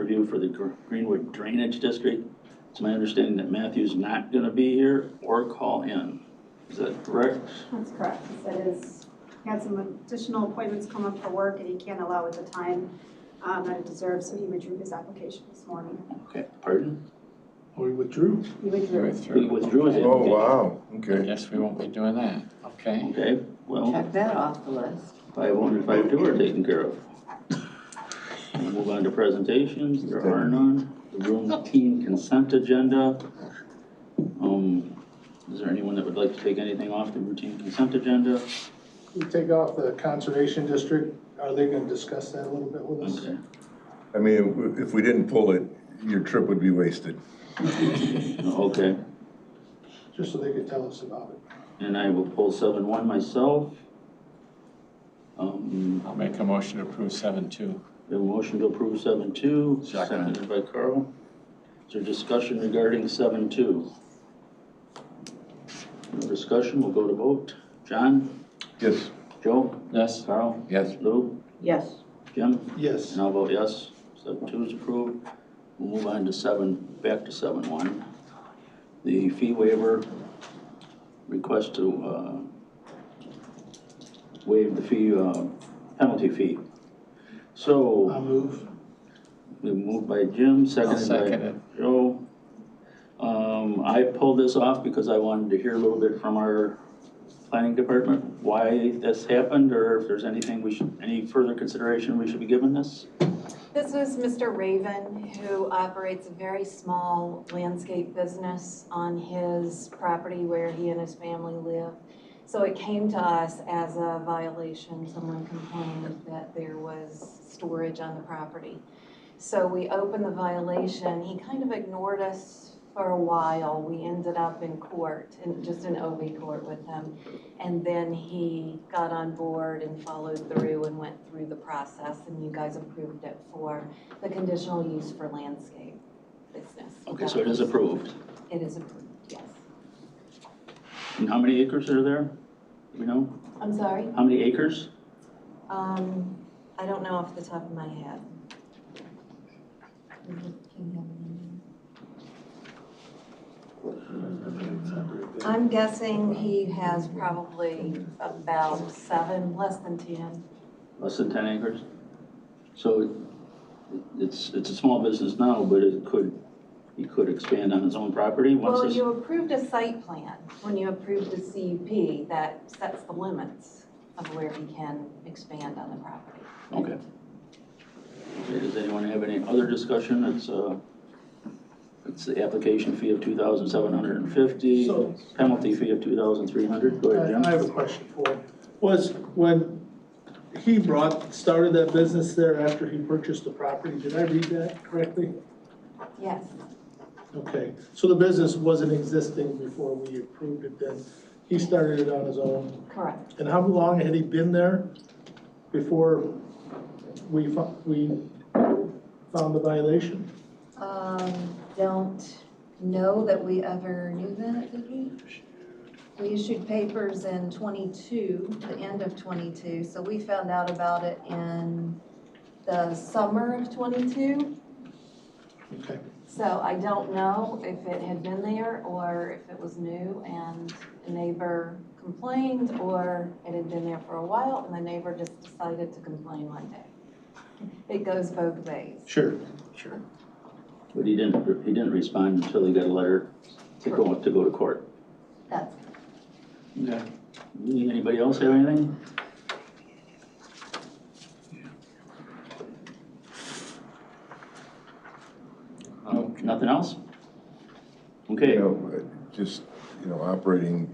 review for the Greenwood Drainage District. It's my understanding that Matthew's not going to be here or call in. Is that correct? That's correct. He said he had some additional appointments come up for work and he can't allow at the time that it deserves, so he withdrew his application this morning. Okay, pardon? Or he withdrew? He withdrew. He withdrew his Oh, application. wow, I okay. guess we won't be doing that. Okay. Okay, well, Check that off the list. 5-1 and 5-2 are taken care of. We'll move on to presentations. There are none. The routine consent agenda. Is there anyone that would like to take anything off the routine consent agenda? We take off the Conservation District. Are they gonna discuss that a little bit with us? Okay. I mean, if we didn't pull it, your trip would be wasted. Okay. Just so they could tell us about it. And I will pull 7-1 myself. I'll make a motion to approve 7-2. We have a motion to approve 7-2, Second. seconded by Carl. Is there discussion regarding 7-2? No discussion, we'll go to vote. John? Yes. Joe? Yes. Carl? Yes. Lou? Yes. Jim? Yes. And I'll vote yes. 7-2 is approved. We'll move on to back to 7-1. The fee waiver, request to waive the fee, penalty fee. So, I'll move. we moved by Jim, seconded second by it. Joe. I pulled this off because I wanted to hear a little bit from our planning department why this happened, or if there's anything any further consideration we should be giving this. This is Mr. Raven, who operates a very small landscape business on his property where he and his family live. So it came to us as a violation. Someone complained that there was storage on the property. So we opened the violation. He kind of ignored us for a while. We ended up in court, just in OB court with him. And then he got on board and followed through and went through the process, and you guys approved it for the conditional use for landscape business. Okay, so it is approved. It is approved, yes. And how many acres are there? Do we know? I'm sorry? How many acres? I don't know off the top of my head. I'm guessing he has probably about 7, less than 10. Less than 10 acres? So it's a small business now, but he could expand on his own property once Well, this. you approved a site plan when you approved the CUP that sets the limits of where he can expand on the property. Okay. Okay, does anyone have any other discussion? It's the application fee of $2,750, So- penalty fee of $2,300. Go ahead, Jim. I have a question for him. Was when he started that business there after he purchased the property, did I read that correctly? Yes. Okay, so the business wasn't existing before we approved it then. He started it on his own. Correct. And how long had he been there before we found the violation? Don't know that we ever knew that, did we? We issued papers in 22, the end of 22, so we found out about it in the summer of 22. Okay. So I don't know if it had been there or if it was new and a neighbor complained, or it had been there for a while and the neighbor just decided to complain one day. It goes both ways. Sure. But he didn't respond until he got a letter to go to court. That's Okay. Anybody else have anything? Nothing else? Okay. Just, operating,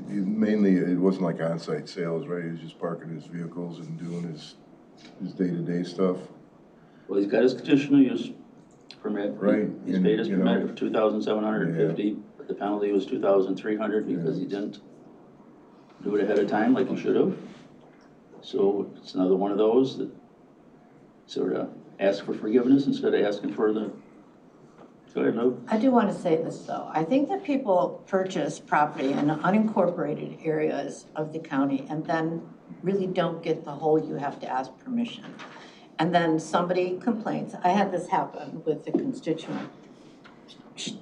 mainly it wasn't like on-site sales, right? He was just parking his vehicles and doing his day-to-day stuff. Well, he's got his conditional use permit. Right. He's paid his permit of $2,750, but the penalty was $2,300 because he didn't do it ahead of time like he should have. So it's another one of those that sort of ask for forgiveness instead of asking for the. Go ahead, Lou. I do want to say this, though. I think that people purchase property in unincorporated areas of the county and then really don't get the whole you have to ask permission. and then somebody complains. I had this happen with a constituent.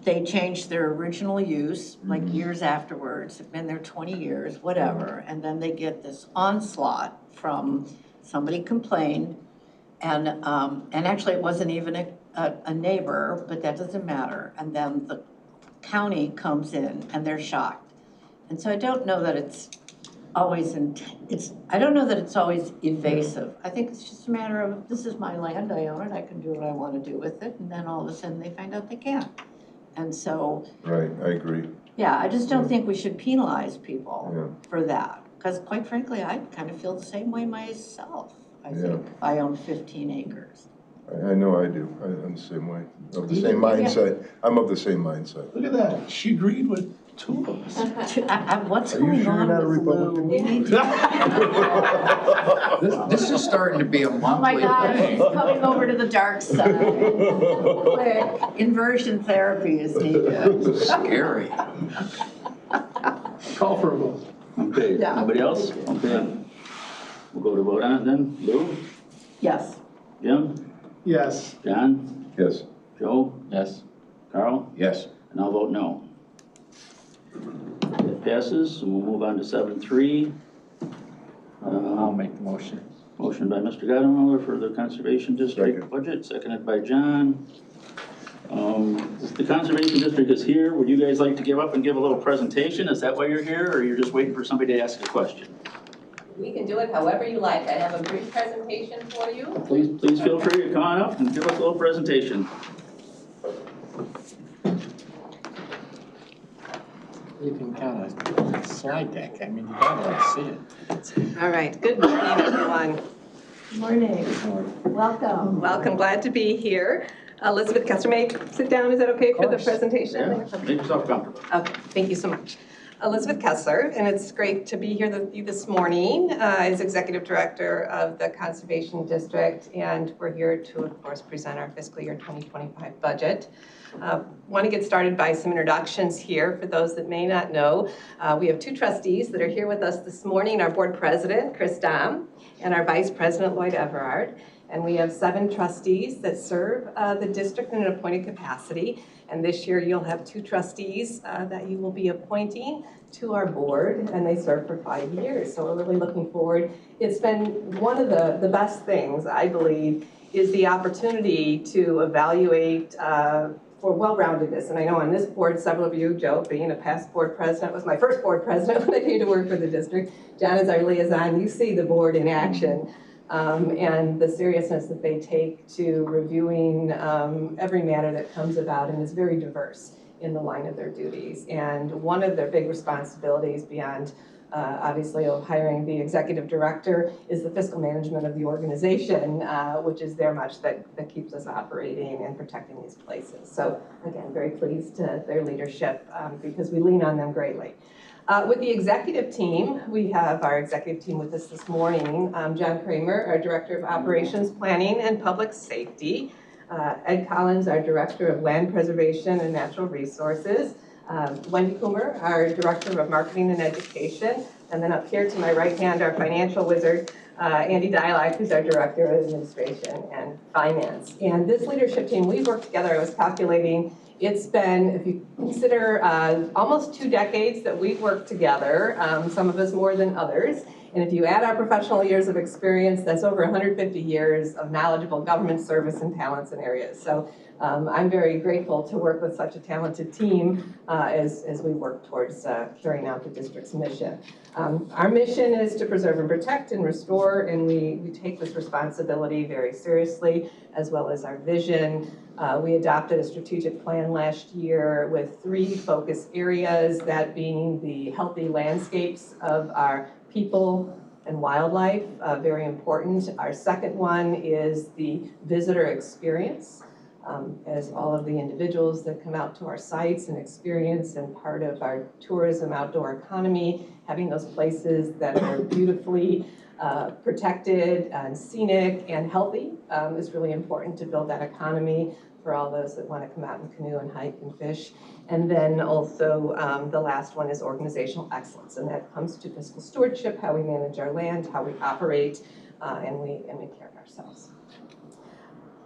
They changed their original use, like years afterwards, have been there 20 years, whatever, and then they get this onslaught from somebody complained, and actually it wasn't even a neighbor, but that doesn't matter, and then the county comes in and they're shocked. And so I don't know that it's always, I don't know that it's always evasive. I think it's just a matter of, this is my land, I own it, I can do what I want to do with it, and then all of a sudden they find out they can't. And so, Right, I agree. yeah, I just don't think we should penalize people for that. Because quite frankly, I kind of feel the same way myself, I think, if I own 15 acres. I know I do. I'm the same way. Of the You same do? Yeah. mindset. I'm of the same mindset. Look at that, she agreed with two of us. What's Are you going sure on you're not a with Lou? Republican? We need to. This is starting to be a Oh my monthly God, thing. he's coming over to the dark side. Quick, inversion therapy is needed. Scary. Call for a vote. Okay, Yeah. anybody else? Okay. We'll go to vote on it then. Lou? Yes. Jim? Yes. John? Yes. Joe? Yes. Carl? Yes. And I'll vote no. It passes, and we'll move on to 7.3. I'll make the motion. Motion by Mr. Gottemiller for the Conservation District Second. budget, seconded by John. The Conservation District is here. Would you guys like to give up and give a little presentation? Is that why you're here, or you're just waiting for somebody to ask a question? We can do it however you like. I have a brief presentation for you. Please feel free to come on up and give us a little presentation. You can kind of slide deck. I mean, you gotta see it. All right, good morning, everyone. Good morning. Welcome. Welcome, glad to be here. Elizabeth Kessler, may I sit down? Is that okay for the presentation? Yeah, make yourself comfortable. Okay, thank you so much. Elizabeth Kessler, and it's great to be here with you this morning as Executive Director of the Conservation District, and we're here to, of course, present our fiscal year 2025 budget. Want to get started by some introductions here for those that may not know. We have two trustees that are here with us this morning, our board president, Chris Dahm, and our vice president, Lloyd Everard. And we have 7 trustees that serve the district in an appointed capacity. And this year you'll have 2 trustees that you will be appointing to our board, and they serve for 5 years. So we're really looking forward. It's been one of the best things, I believe, is the opportunity to evaluate for well-roundedness. And I know on this board, several of you, Joe, being a past board president, was my first board president when I came to work for the district. John is our liaison. You see the board in action. And the seriousness that they take to reviewing every matter that comes about, and is very diverse in the line of their duties. And one of their big responsibilities beyond obviously of hiring the executive director is the fiscal management of the organization, which is very much that keeps us operating and protecting these places. So again, very pleased to their leadership because we lean on them greatly. With the executive team, we have our executive team with us this morning. John Kramer, our Director of Operations, Planning, and Public Safety. Ed Collins, our Director of Land Preservation and Natural Resources. Wendy Coomer, our Director of Marketing and Education. And then up here to my right hand, our financial wizard, Andy Dialak, who's our Director of Administration and Finance. And this leadership team, we've worked together, I was calculating, it's been, if you consider, almost 2 decades that we've worked together, some of us more than others. And if you add our professional years of experience, that's over 150 years of knowledgeable government service and talents and areas. So I'm very grateful to work with such a talented team as we work towards carrying out the district's mission. Our mission is to preserve and protect and restore, and we take this responsibility very seriously, as well as our vision. We adopted a strategic plan last year with 3 focus areas, that being the healthy landscapes of our people and wildlife, very important. Our second one is the visitor experience, as all of the individuals that come out to our sites and experience, and part of our tourism outdoor economy, having those places that are beautifully protected and scenic and healthy is really important to build that economy for all those that want to come out and canoe and hike and fish. And then also the last one is organizational excellence, and that comes to fiscal stewardship, how we manage our land, how we operate, and we care of ourselves.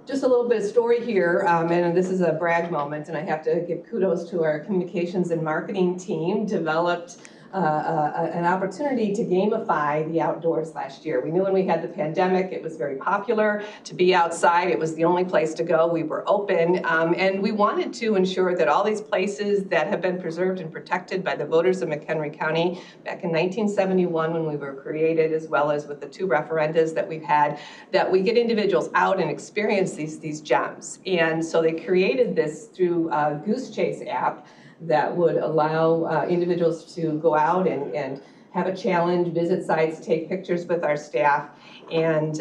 Just a little bit of story here, and this is a brag moment, and I have to give kudos to our communications and marketing team, developed an opportunity to gamify the outdoors last year. We knew when we had the pandemic, it was very popular to be outside. It was the only place to go. We were open, and we wanted to ensure that all these places that have been preserved and protected by the voters of McHenry County back in 1971 when we were created, as well as with the 2 referendas that we've had, that we get individuals out and experience these gems. And so they created this through a Goose Chase app that would allow individuals to go out and have a challenge, visit sites, take pictures with our staff, and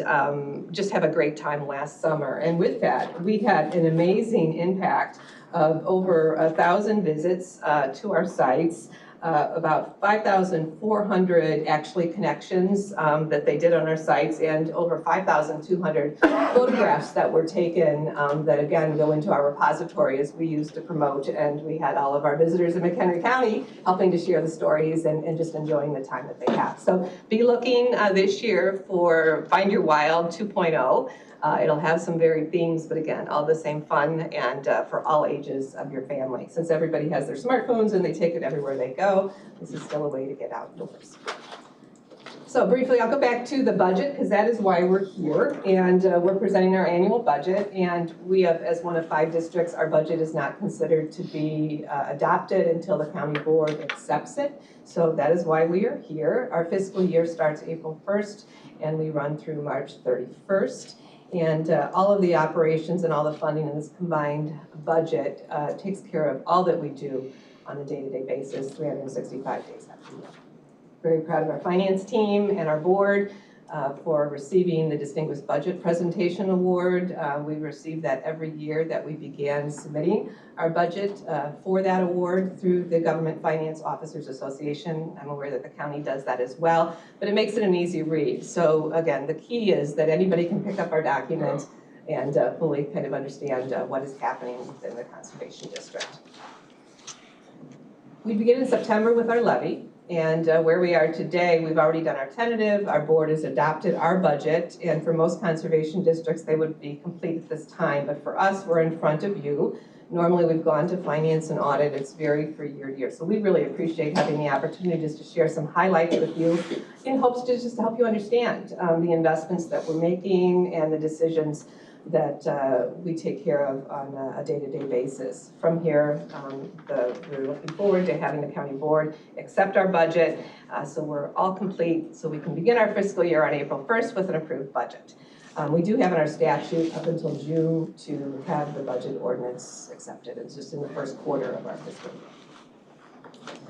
just have a great time last summer. And with that, we had an amazing impact of over 1,000 visits to our sites, about 5,400 actually connections that they did on our sites, and over 5,200 photographs that were taken that again go into our repository as we use to promote. And we had all of our visitors in McHenry County helping to share the stories and just enjoying the time that they have. So be looking this year for Find Your Wild 2.0. It'll have some varied themes, but again, all the same fun and for all ages of your family. Since everybody has their smartphones and they take it everywhere they go, this is still a way to get outdoors. So briefly, I'll go back to the budget because that is why we're here. And we're presenting our annual budget. And we have, as one of 5 districts, our budget is not considered to be adopted until the county board accepts it. So that is why we are here. Our fiscal year starts April 1st and we run through March 31st. And all of the operations and all the funding in this combined budget takes care of all that we do on a day-to-day basis, 365 days out of the year. Very proud of our finance team and our board for receiving the Distinguished Budget Presentation Award. We receive that every year that we began submitting our budget for that award through the Government Finance Officers Association. I'm aware that the county does that as well, but it makes it an easy read. So again, the key is that anybody can pick up our document and fully kind of understand what is happening within the Conservation District. We begin in September with our levy. And where we are today, we've already done our tentative, our board has adopted our budget, and for most conservation districts, they would be complete at this time. But for us, we're in front of you. Normally, we've gone to finance and audit. It's varied for year to year. So we really appreciate having the opportunity just to share some highlights with you in hopes to just to help you understand the investments that we're making and the decisions that we take care of on a day-to-day basis. From here, we're looking forward to having the county board accept our budget, so we're all complete, so we can begin our fiscal year on April 1st with an approved budget. We do have in our statute up until June to have the budget ordinance accepted. It's just in the first quarter of our fiscal year.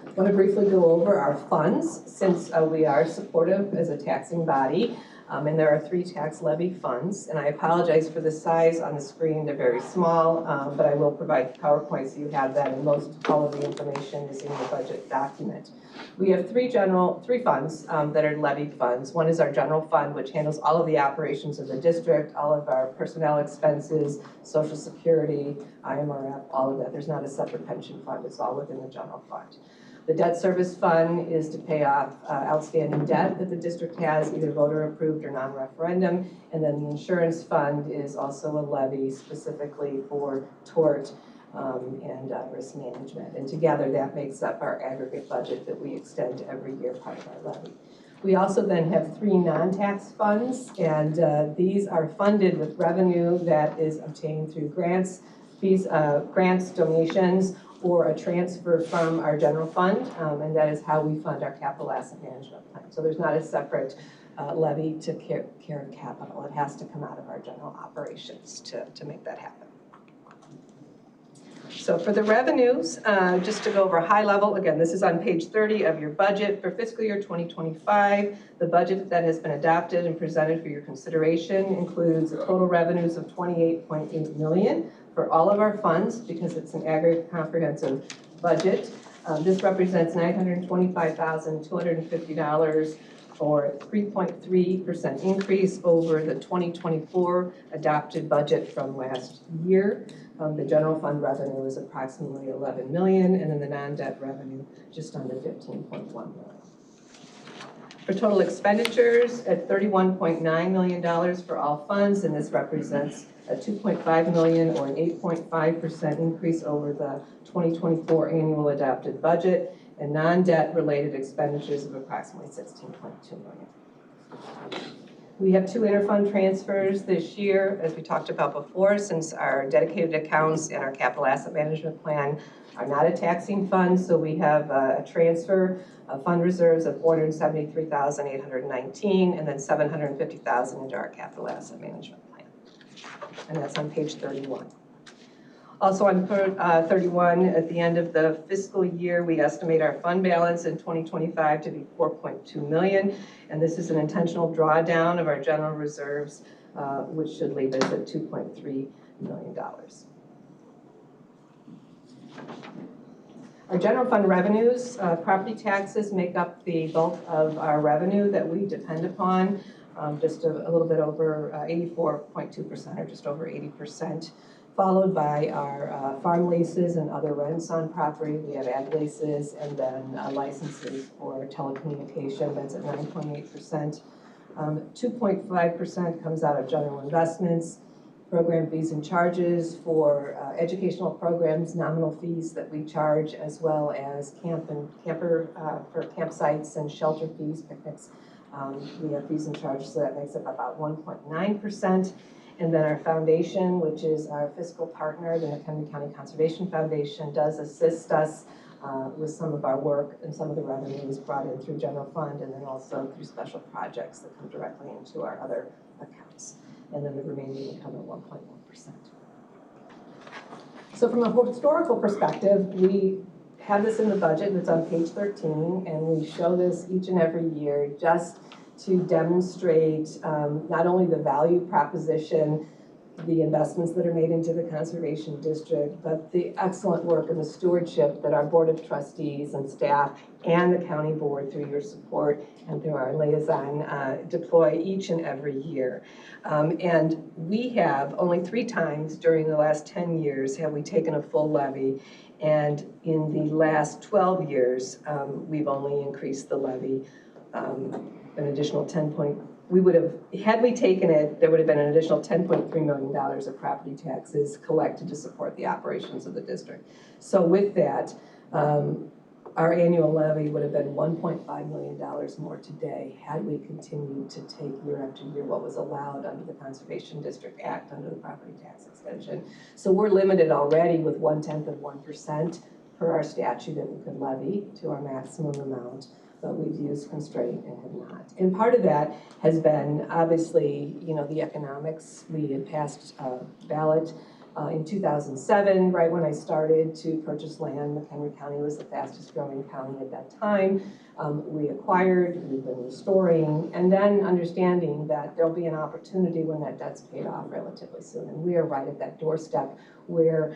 I want to briefly go over our funds, since we are supportive as a taxing body. And there are 3 tax levy funds, and I apologize for the size on the screen. They're very small, but I will provide PowerPoint so you have that, and all of the information is in the budget document. We have 3 funds that are levy funds. One is our general fund, which handles all of the operations of the district, all of our personnel expenses, Social Security, IMRF, all of that. There's not a separate pension fund. It's all within the general fund. The debt service fund is to pay off outstanding debt that the district has, either voter approved or non-referendum. And then the insurance fund is also a levy specifically for tort and risk management. And together that makes up our aggregate budget that we extend every year, part of our levy. We also then have 3 non-tax funds, and these are funded with revenue that is obtained through grants, fees, grants, donations, or a transfer from our general fund, and that is how we fund our capital asset management plan. So there's not a separate levy to care of capital. It has to come out of our general operations to make that happen. So for the revenues, just to go over high level, again, this is on page 30 of your budget for fiscal year 2025. The budget that has been adopted and presented for your consideration includes total revenues of $28.8 million for all of our funds, because it's an aggregate comprehensive budget. This represents $925,250 or 3.3% increase over the 2024 adopted budget from last year. The general fund revenue is approximately $11 million, and then the non-debt revenue just under $15.1 million. For total expenditures at $31.9 million for all funds, and this represents a $2.5 million or an 8.5% increase over the 2024 annual adopted budget, and non-debt related expenditures of approximately $16.2 million. We have 2 interfund transfers this year, as we talked about before, since our dedicated accounts and our capital asset management plan are not a taxing fund, so we have a transfer of fund reserves of $473,819 and then $750,000 into our capital asset management plan. And that's on page 31. Also on 31, at the end of the fiscal year, we estimate our fund balance in 2025 to be $4.2 million, and this is an intentional drawdown of our general reserves, which should leave us at $2.3 million. Our general fund revenues, property taxes make up the bulk of our revenue that we depend upon, just a little bit over 84.2% or just over 80%, followed by our farm leases and other rents on property. We have ad leases and then licenses for telecommunication, that's at 9.8%. 2.5% comes out of general investments, program fees and charges for educational programs, nominal fees that we charge, as well as camper for campsites and shelter fees, picnics. We have fees and charges, so that makes up about 1.9%. And then our foundation, which is our fiscal partner, the McHenry County Conservation Foundation, does assist us with some of our work, and some of the revenue is brought in through general fund and then also through special projects that come directly into our other accounts. And then the remaining income at 1.1%. So from a historical perspective, we have this in the budget, it's on page 13, and we show this each and every year just to demonstrate not only the value proposition, the investments that are made into the conservation district, but the excellent work and the stewardship that our board of trustees and staff and the county board, through your support and through our liaison, deploy each and every year. And we have only 3 times during the last 10 years have we taken a full levy, and in the last 12 years, we've only increased the levy an additional we would have, had we taken it, there would have been an additional $10.3 million of property taxes collected to support the operations of the district. So with that, our annual levy would have been $1.5 million more today had we continued to take year after year what was allowed under the Conservation District Act, under the property tax extension. So we're limited already with 1/10% per our statute that we could levy to our maximum amount, but we've used constraint and have not. And part of that has been, obviously, the economics. We had passed a ballot in 2007, right when I started to purchase land. McHenry County was the fastest growing county at that time. We acquired, we've been restoring, and then understanding that there'll be an opportunity when that debt's paid off relatively soon. And we are right at that doorstep where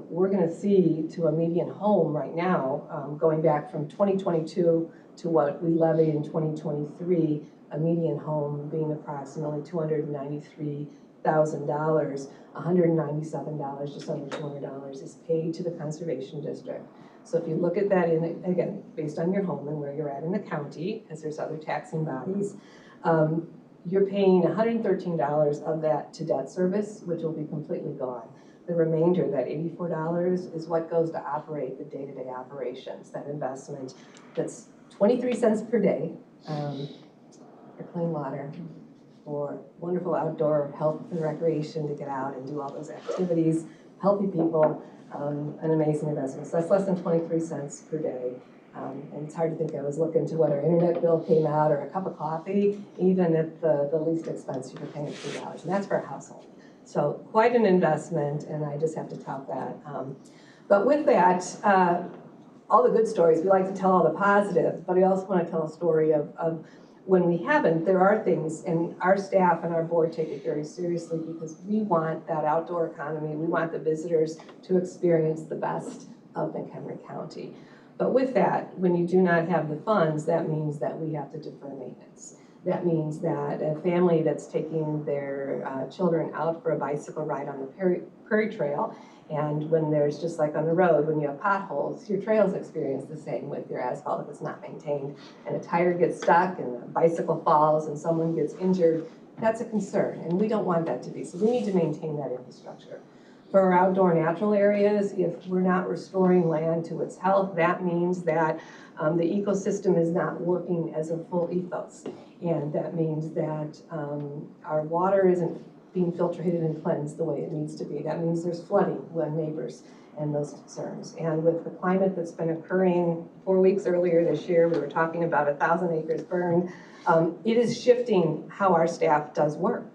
we're gonna see to a median home right now, going back from 2022 to what we levied in 2023, a median home being approximately $293,000, $197, just under $200 is paid to the Conservation District. So if you look at that, again, based on your home and where you're at in the county, because there's other taxing bodies, you're paying $113 of that to debt service, which will be completely gone. The remainder, that $84, is what goes to operate the day-to-day operations, that investment that's 23 cents per day for clean water, for wonderful outdoor health and recreation to get out and do all those activities, healthy people, an amazing investment. So that's less than 23 cents per day. And it's hard to think. I was looking to what our internet bill came out, or a cup of coffee, even at the least expense, you were paying $3, and that's for a household. So quite an investment, and I just have to tout that. But with that, all the good stories, we like to tell all the positive, but I also want to tell a story of when we haven't, there are things, and our staff and our board take it very seriously, because we want that outdoor economy. We want the visitors to experience the best of McHenry County. But with that, when you do not have the funds, that means that we have to defer maintenance. That means that a family that's taking their children out for a bicycle ride on the Prairie Trail, and when there's, just like on the road, when you have potholes, your trails experience the same with your asphalt if it's not maintained, and a tire gets stuck and the bicycle falls and someone gets injured, that's a concern, and we don't want that to be. So we need to maintain that infrastructure. For our outdoor natural areas, if we're not restoring land to its health, that means that the ecosystem is not working as a full ethos. And that means that our water isn't being filtrated and cleansed the way it needs to be. That means there's flooding with neighbors and those concerns. And with the climate that's been occurring 4 weeks earlier this year, we were talking about 1,000 acres burned. It is shifting how our staff does work.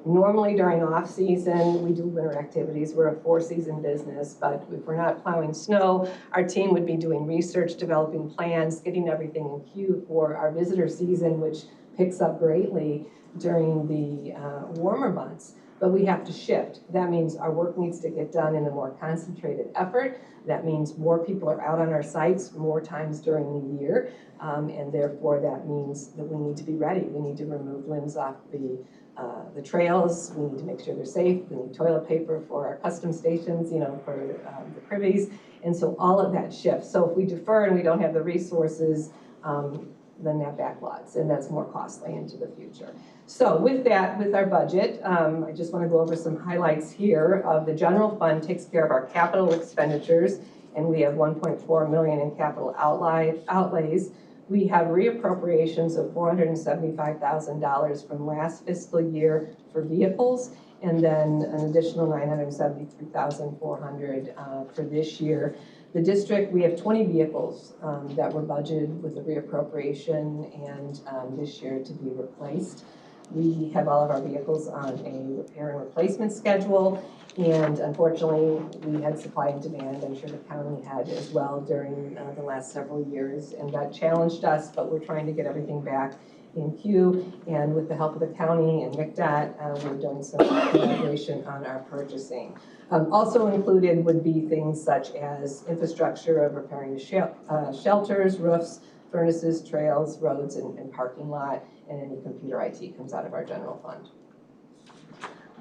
Normally during off-season, we do winter activities. We're a 4-season business, but if we're not plowing snow, our team would be doing research, developing plans, getting everything in queue for our visitor season, which picks up greatly during the warmer months. But we have to shift. That means our work needs to get done in a more concentrated effort. That means more people are out on our sites more times during the year, and therefore that means that we need to be ready. We need to remove limbs off the trails. We need to make sure they're safe. We need toilet paper for our custom stations, you know, for the privies. And so all of that shifts. So if we defer and we don't have the resources, then that backlogs, and that's more costly into the future. So with that, with our budget, I just want to go over some highlights here of the general fund takes care of our capital expenditures, and we have 1.4 million in capital outlays. We have reappropriations of $475,000 from last fiscal year for vehicles, and then an additional $973,400 for this year. The district, we have 20 vehicles that were budgeted with a reappropriation and this year to be replaced. We have all of our vehicles on a repair and replacement schedule, and unfortunately we had supply and demand. I'm sure the county had as well during the last several years, and that challenged us, but we're trying to get everything back in queue, and with the help of the county and McDOT, we're doing some collaboration on our purchasing. Also included would be things such as infrastructure of repairing the shelters, roofs, furnaces, trails, roads, and parking lot, and any computer IT comes out of our general fund.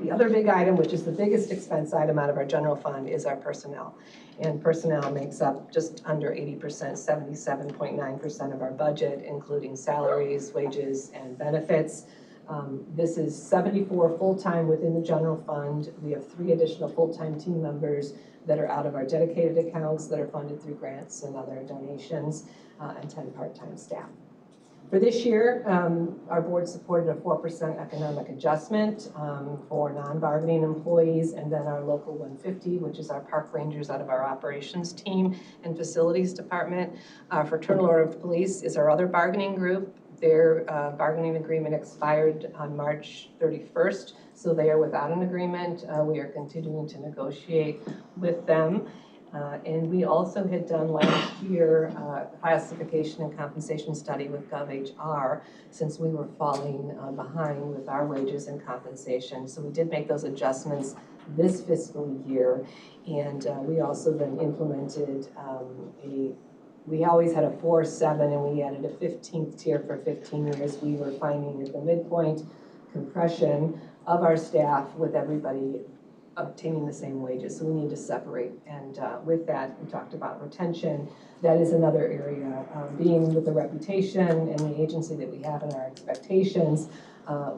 The other big item, which is the biggest expense item out of our general fund, is our personnel. And personnel makes up just under 80%, 77.9% of our budget, including salaries, wages, and benefits. This is 74 full-time within the general fund. We have 3 additional full-time team members that are out of our dedicated accounts that are funded through grants and other donations, and 10 part-time staff. For this year, our board supported a 4% economic adjustment for non-bargaining employees, and then our local 150, which is our park rangers out of our operations team and facilities department. Our Fraternal Order of Police is our other bargaining group. Their bargaining agreement expired on March 31st, so they are without an agreement. We are continuing to negotiate with them. And we also had done last year a classification and compensation study with GovHR, since we were falling behind with our wages and compensation. So we did make those adjustments this fiscal year, and we also then implemented we always had a 4-7, and we added a 15th tier for 15 years. We were finding at the midpoint compression of our staff with everybody obtaining the same wages, so we need to separate. And with that, we talked about retention. That is another area. Being with the reputation and the agency that we have and our expectations,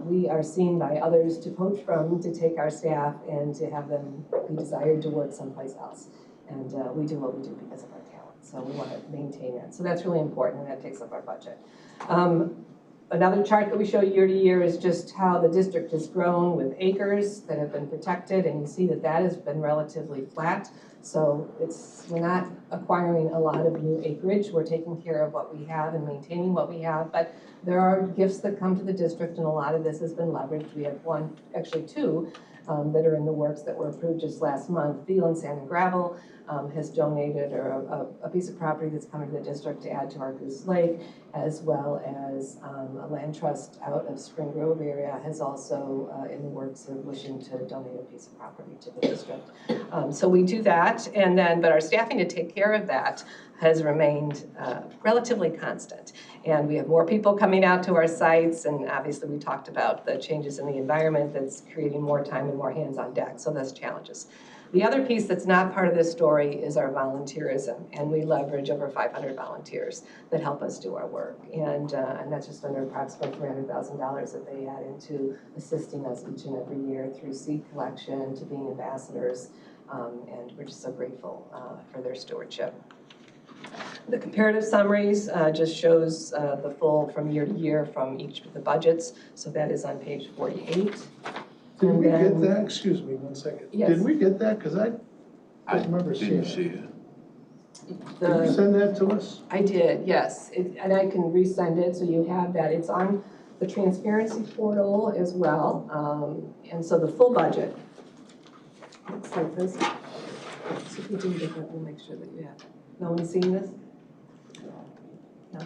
we are seen by others to poach from, to take our staff and to have them be desired to work someplace else. And we do what we do because of our talent, so we want to maintain that. So that's really important, and that takes up our budget. Another chart that we show year to year is just how the district has grown with acres that have been protected, and you see that that has been relatively flat. So we're not acquiring a lot of new acreage. We're taking care of what we have and maintaining what we have, but there are gifts that come to the district, and a lot of this has been leveraged. We have actually two that are in the works that were approved just last month. Thielen Sand and Gravel has donated a piece of property that's coming to the district to add to our Goose Lake, as well as a land trust out of Spring Grove area has also in the works of wishing to donate a piece of property to the district. So we do that, and then, but our staffing to take care of that has remained relatively constant. And we have more people coming out to our sites, and obviously we talked about the changes in the environment that's creating more time and more hands on deck, so that's challenges. The other piece that's not part of this story is our volunteerism, and we leverage over 500 volunteers that help us do our work. And that's just under approximately $300,000 that they add into assisting us each and every year through seed collection to being ambassadors, and we're just so grateful for their stewardship. The comparative summaries just shows the full from year to year from each of the budgets, so that is on page 48. Did we get that? Excuse me, one second. Yes. Did we get that? Because I don't remember seeing Didn't it. see it. Did you send that to us? I did, yes, and I can resend it so you have that. It's on the transparency portal as well, and so the full budget looks like this. So if you didn't get that, we'll make sure that you have it. No one's seen this? No.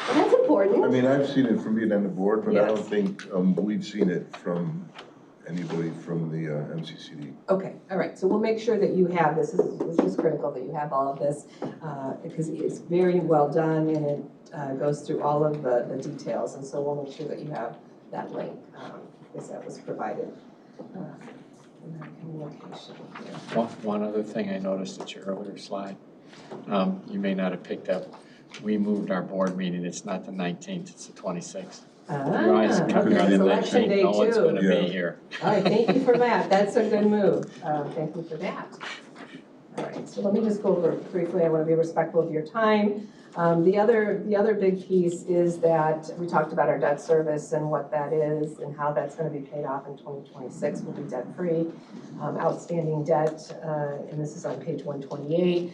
Well, that's important. I mean, I've seen it from being on the board, but I don't Yes. think we've seen it from anybody from the MCCD. Okay, all right, so we'll make sure that you have this. It's just critical that you have all of this because it's very well done and it goes through all of the details. And so we'll make sure that you have that link because that was provided. In our communication here. One other thing I noticed at your earlier slide, you may not have picked up, we moved our board meeting, it's not the 19th, it's the 26th. Your eyes are coming Okay, on it's the election 19th, day no one's too. gonna be Yeah. here. All right, thank you for that. That's a good move. Thank you for that. All right, so let me just go over briefly. I want to be respectful of your time. The other big piece is that we talked about our debt service and what that is and how that's going to be paid off in 2026. We'll be debt-free. Outstanding debt, and this is on page 128,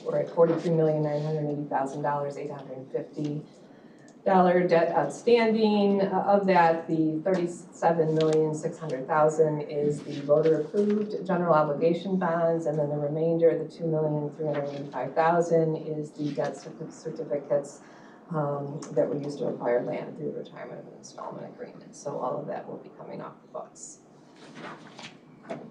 we're at $43,980,000, $850 debt outstanding. Of that, the $37,600,000 is the voter-approved general obligation bonds, and then the remainder, the $2,385,000, is the debt certificates that were used to acquire land through the retirement of an installment agreement. So all of that will be coming off the books.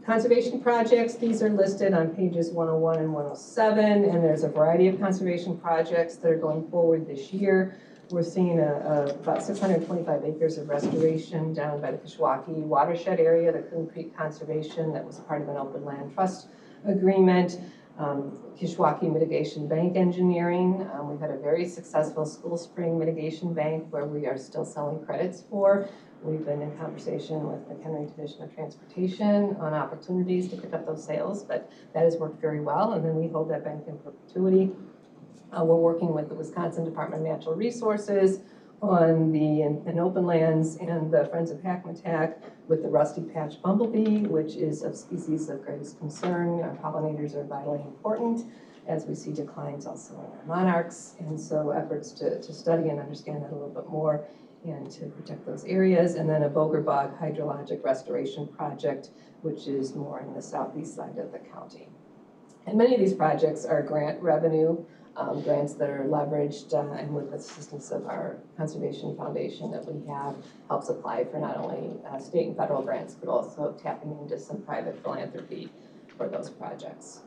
Conservation projects, these are listed on pages 101 and 107, and there's a variety of conservation projects that are going forward this year. We're seeing about 625 acres of restoration down by the Kishwaukee watershed area, the Coon Creek Conservation, that was part of an open land trust agreement. Kishwaukee Mitigation Bank Engineering, we've had a very successful School Spring Mitigation Bank where we are still selling credits for. We've been in conversation with McHenry Division of Transportation on opportunities to pick up those sales, but that has worked very well, and then we hold that bank in perpetuity. We're working with the Wisconsin Department of Natural Resources on the in open lands and the Friends of Hackmatack with the rusty patch bumblebee, which is a species of greatest concern. Our pollinators are vitally important as we see declines also in our monarchs, and so efforts to study and understand that a little bit more and to protect those areas. And then a boger bog hydrologic restoration project, which is more in the southeast side of the county. And many of these projects are grant revenue, grants that are leveraged and with the assistance of our Conservation Foundation that we have helps apply for not only state and federal grants, but also tapping into some private philanthropy for those projects.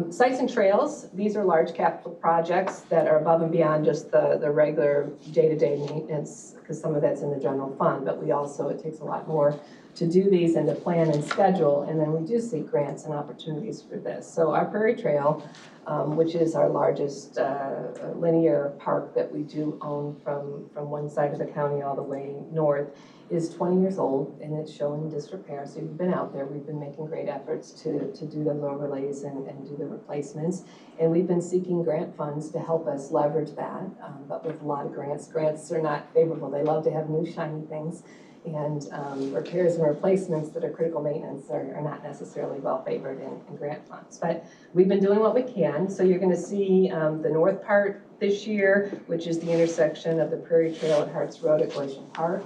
Sites and trails, these are large capital projects that are above and beyond just the regular day-to-day maintenance, because some of that's in the general fund, but we also, it takes a lot more to do these and to plan and schedule, and then we do seek grants and opportunities for this. So our Prairie Trail, which is our largest linear park that we do own from one side of the county all the way north, is 20 years old and it's showing disrepair. So we've been out there, we've been making great efforts to do the overlays and do the replacements. And we've been seeking grant funds to help us leverage that, but with a lot of grants are not favorable. They love to have new shiny things. And repairs and replacements that are critical maintenance are not necessarily well favored in grant funds. But we've been doing what we can. So you're going to see the north part this year, which is the intersection of the Prairie Trail at Harts Road at Glacial Park.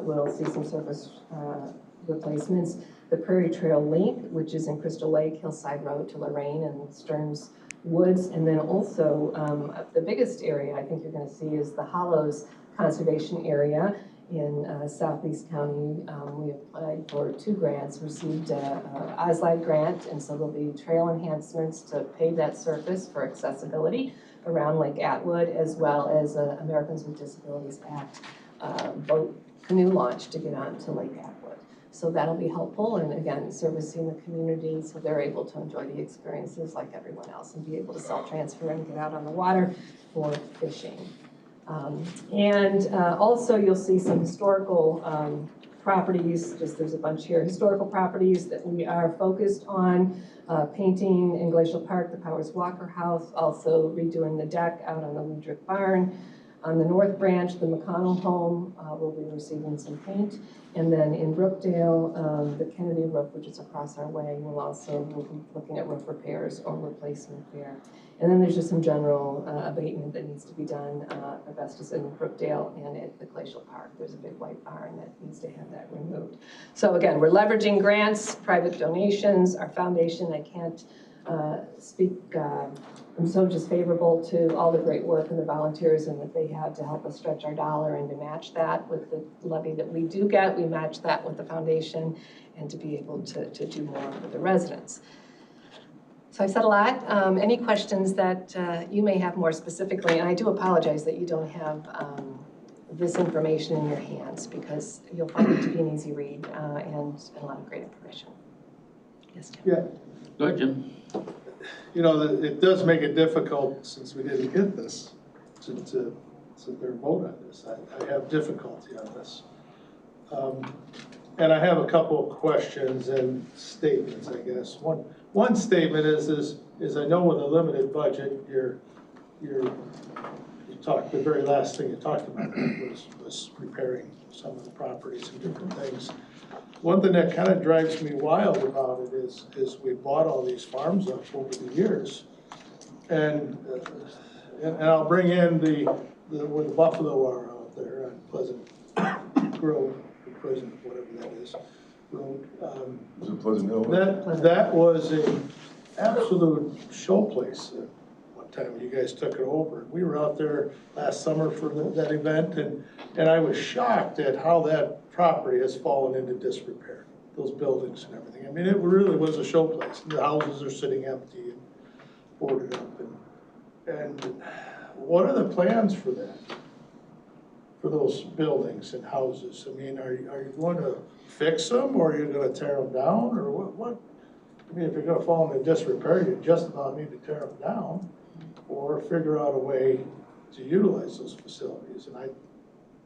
We'll see some surface replacements. The Prairie Trail Link, which is in Crystal Lake, Hillside Road to Lorraine and Stearns woods. And then also, the biggest area I think you're gonna see is the Hollows Conservation Area in Southeast County. We applied for 2 grants, received a OSLID grant, and so there'll be trail enhancements to pave that surface for accessibility around Lake Atwood, as well as Americans with Disabilities Act boat canoe launch to get onto Lake Atwood. So that'll be helpful, and again, servicing the community so they're able to enjoy the experiences like everyone else and be able to self-transfer and get out on the water for fishing. Also you'll see some historical properties, there's a bunch here, historical properties that we are focused on, painting in Glacial Park, the Powers Walker House, also redoing the deck out on the Weedrick Barn. On the North Branch, the McConnell home will be receiving some paint. And then in Brookdale, the Kennedy roof, which is across our way, we'll be looking at roof repairs or replacement there. And then there's just some general abatement that needs to be done, asbestos in Brookdale and at the Glacial Park. There's a big white barn that needs to have that removed. So again, we're leveraging grants, private donations, our foundation. I can't speak, I'm so just favorable to all the great work and the volunteers and that they have to help us stretch our dollar and to match that with the levy that we do get. We match that with the foundation and to be able to do more for the residents. So I said a lot. Any questions that you may have more specifically? And I do apologize that you don't have this information in your hands because you'll find it to be an easy read and a lot of great information. Yes, Jim. Yeah. Go ahead, Jim. You know, it does make it difficult, since we didn't get this, to sit there and vote on this. I have difficulty on this. And I have a couple of questions and statements, I guess. One statement is I know with a limited budget, you talked, the very last thing you talked about was repairing some of the properties and different things. One thing that kind of drives me wild about it is we bought all these farms up over the years, and I'll bring in where the buffalo are out there on Pleasant Grove, Pleasant, whatever that is. Road. Was it Pleasant Hill? That was an absolute show place at one time when you guys took it over. We were out there last summer for that event, and I was shocked at how that property has fallen into disrepair, those buildings and everything. I mean, it really was a show place. The houses are sitting empty and boarded up. And what are the plans for that? For those buildings and houses? I mean, are you going to fix them, or are you going to tear them down, or what? I mean, if you're going to fall into disrepair, you just about need to tear them down, or figure out a way to utilize those facilities. And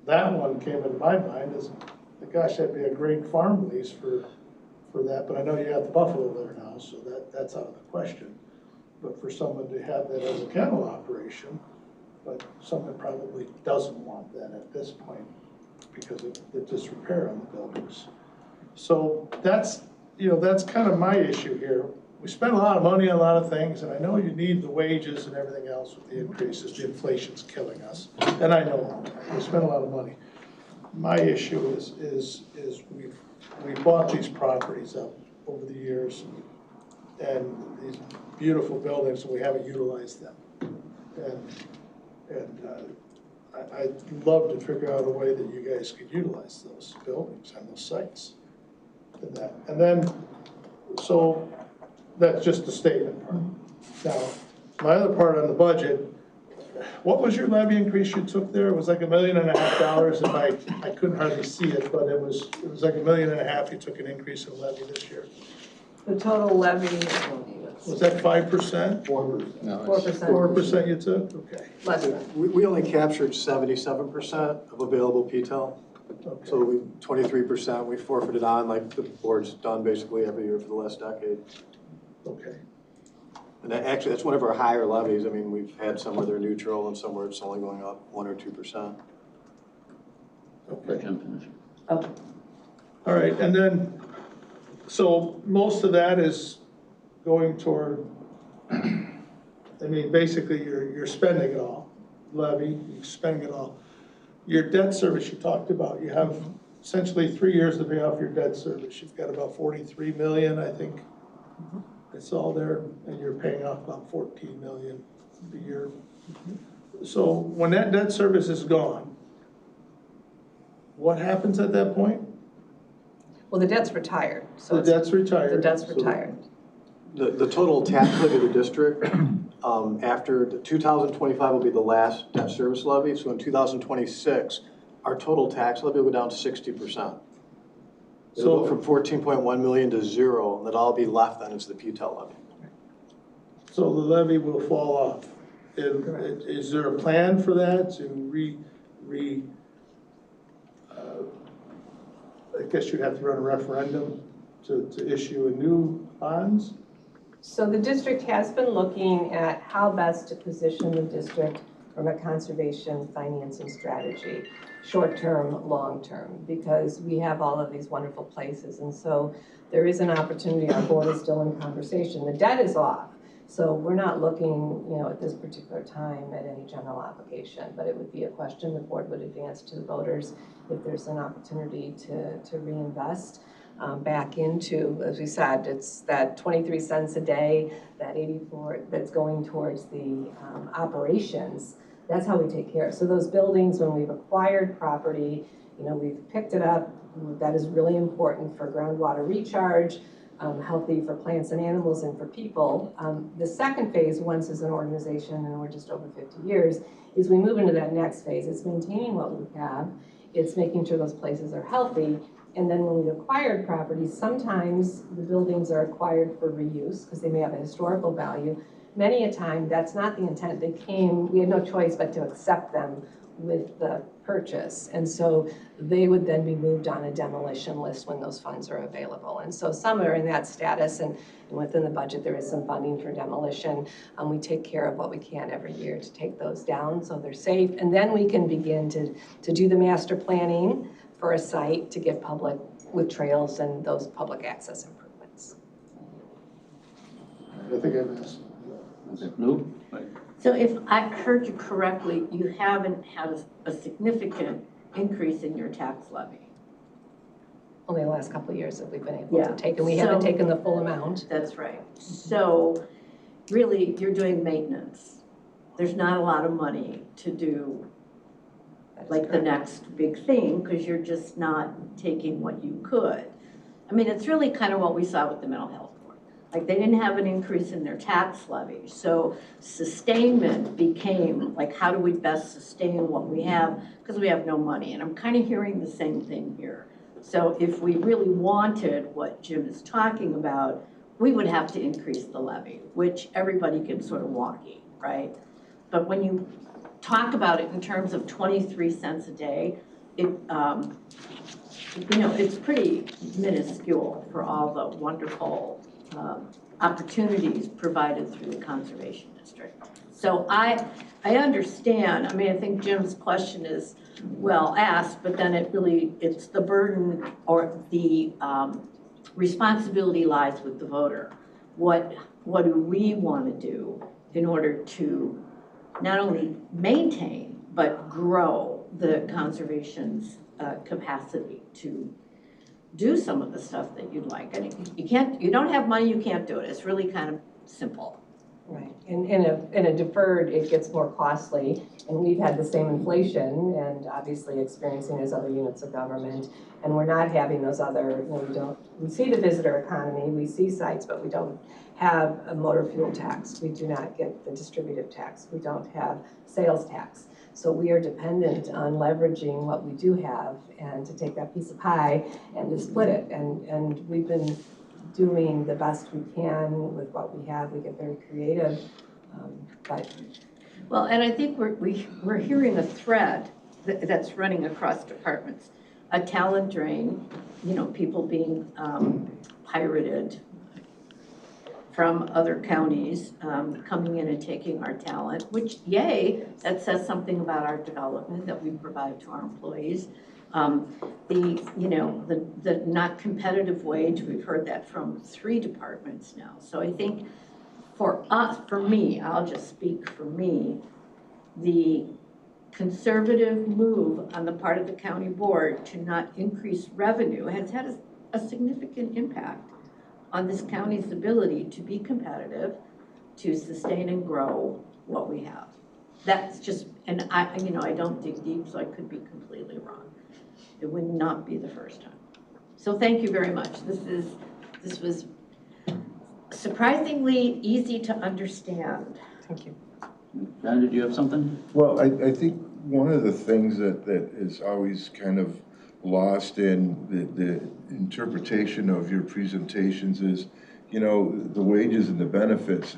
that one came into my mind as, gosh, that'd be a great farm lease for that. But I know you have the buffalo there now, so that's out of the question. But for someone to have that as a kennel operation, but someone probably doesn't want that at this point because of the disrepair on the buildings. So that's kind of my issue here. We spend a lot of money on a lot of things, and I know you need the wages and everything else with the increases. The inflation's killing us, and I know we spend a lot of money. My issue is we bought these properties up over the years, and these beautiful buildings, and we haven't utilized them. And I'd love to figure out a way that you guys could utilize those buildings and those sites. And then, so that's just the statement part. Now, my other part on the budget, what was your levy increase you took there? It was like $1.5 million, and I couldn't hardly see it, but it was like $1.5 million you took an increase in levy this year. The total levy, Was that 5%? 4%. No, 4%. 4% you took? Okay. Less than. We only captured 77% of available PTEL. Okay. So 23% we forfeited on, like the board's done basically every year for the last decade. Okay. And that's one of our higher levies. I mean, we've had some where they're neutral and some where it's only going up 1 or 2%. Okay. Jim, finish. Okay. All right, and then, so most of that is going toward, I mean, basically you're spending it all, levy, you're spending it all. Your debt service you talked about, you have essentially 3 years to pay off your debt service. You've got about 43 million, I think, It's all there, and you're paying off about 14 million a year. So when that debt service is gone, what happens at that point? Well, the debt's retired, so The debt's retired. the debt's so- retired. The total tax levy of the district, after the 2025 will be the last debt service levy, so in 2026, our total tax levy will go down to 60%. It'll go from 14.1 million to 0, and that'll all be left then is the PTEL levy. So the levy will fall off. Is there a plan for that to I guess you'd have to run a referendum to issue a new bonds? So the district has been looking at how best to position the district from a conservation financing strategy, short-term, long-term, because we have all of these wonderful places. And so there is an opportunity, our board is still in conversation. The debt is off, so we're not looking, at this particular time at any general application, but it would be a question the board would advance to the voters if there's an opportunity to reinvest back into, as we said, it's that 23 cents a day, that 84 that's going towards the operations. That's how we take care of. So those buildings, when we've acquired property, we've picked it up. That is really important for groundwater recharge, healthy for plants and animals and for people. The second phase, once as an organization, and we're just over 50 years, is we move into that next phase. It's maintaining what we have. It's making sure those places are healthy. And then when we've acquired properties, sometimes the buildings are acquired for reuse because they may have a historical value. Many a time, that's not the intent. We had no choice but to accept them with the purchase. And so they would then be moved on a demolition list when those funds are available. And so some are in that status, and within the budget, there is some funding for demolition. We take care of what we can every year to take those down so they're safe. And then we can begin to do the master planning for a site to get public with trails and those public access improvements. I think I've asked. Lou? So if I heard you correctly, you haven't had a significant increase in your tax levy. Only the last couple of years that we've been able Yeah. to take, and we haven't taken the full amount. That's right. So really, you're doing maintenance. There's not a lot of money to do like the next big thing, because you're just not taking what you could. I mean, it's really kind of what we saw with the mental health board. Like, they didn't have an increase in their tax levy. So sustainment became, like, how do we best sustain what we have? Because we have no money. And I'm kind of hearing the same thing here. So if we really wanted what Jim is talking about, we would have to increase the levy, which everybody can sort of walkie, right? But when you talk about it in terms of 23 cents a day, it's pretty minuscule for all the wonderful opportunities provided through the Conservation District. So I understand. I mean, I think Jim's question is well asked, but then it's the burden or the responsibility lies with the voter. What do we want to do in order to not only maintain, but grow the conservation's capacity to do some of the stuff that you'd like? And you don't have money, you can't do it. It's really kind of simple. Right, in a deferred, it gets more costly, and we've had the same inflation and obviously experiencing as other units of government, and we're not having those other, we see the visitor economy, we see sites, but we don't have a motor fuel tax, we do not get the distributive tax, we don't have sales tax. So we are dependent on leveraging what we do have and to take that piece of pie and to split it, and we've been doing the best we can with what we have. We get very creative, but. Well, and I think we're hearing a thread that's running across departments, a talent drain, people being pirated from other counties, coming in and taking our talent, which, yay, that says something about our development that we provide to our employees. The not competitive wage, we've heard that from 3 departments now. So I think for me, I'll just speak for me, the conservative move on the part of the county board to not increase revenue has had a significant impact on this county's ability to be competitive, to sustain and grow what we have. That's just, and I don't dig deep, so I could be completely wrong. It would not be the first time. So thank you very much. This was surprisingly easy to understand. Thank you. John, did you have something? Well, I think one of the things that is always kind of lost in the interpretation of your presentations is, the wages and the benefits.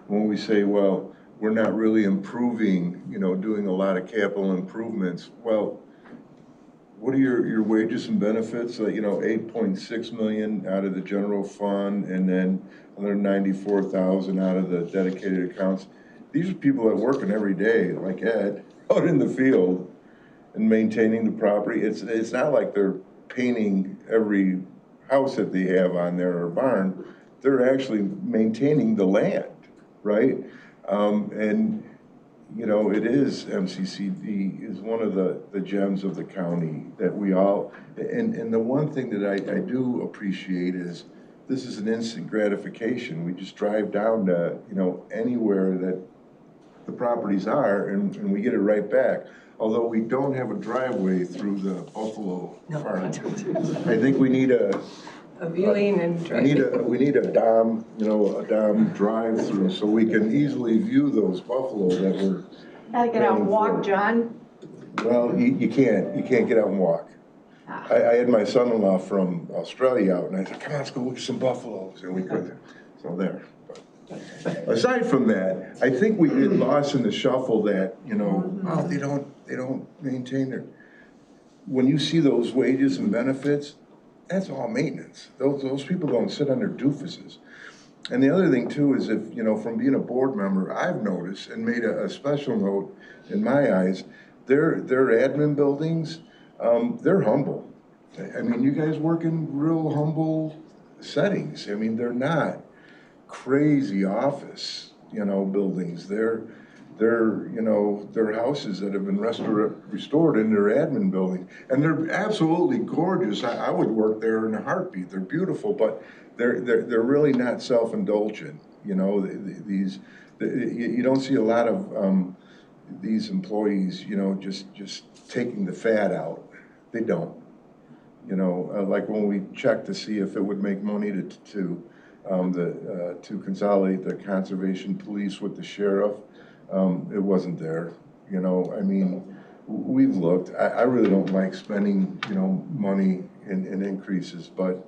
When we say, well, we're not really improving, doing a lot of capital improvements. Well, what are your wages and benefits? 8.6 million out of the general fund, and then another 94,000 out of the dedicated accounts. These are people that working every day, like Ed, out in the field and maintaining the property. It's not like they're painting every house that they have on there or barn. They're actually maintaining the land, right? And it is, MCCD is one of the gems of the county that we all, and the one thing that I do appreciate is this is an instant gratification. We just drive down to, anywhere that the properties are, and we get it right back. Although we don't have a driveway through the Buffalo farm. I think we need a viewing and driving. We need a dom, a dom drive-through so we can easily view those buffalo that we're. Gotta get out and walk, John. Well, you can't get out and walk. I had my son-in-law from Australia out, and I said, come on, let's go look at some buffaloes, and we couldn't. So there. But aside from that, I think we get lost in the shuffle that, oh, they don't maintain their. When you see those wages and benefits, that's all maintenance. Those people don't sit on their doofuses. And the other thing too is if, from being a board member, I've noticed and made a special note in my eyes, their admin buildings, they're humble. I mean, you guys work in real humble settings. I mean, they're not crazy office, buildings. They're houses that have been restored in their admin building, and they're absolutely gorgeous. I would work there in a heartbeat. They're beautiful, but they're really not self-indulgent. You don't see a lot of these employees, just taking the fat out. They don't. Like when we checked to see if it would make money to consolidate the conservation police with the sheriff. It wasn't there, I mean, we've looked. I really don't like spending, money in increases, but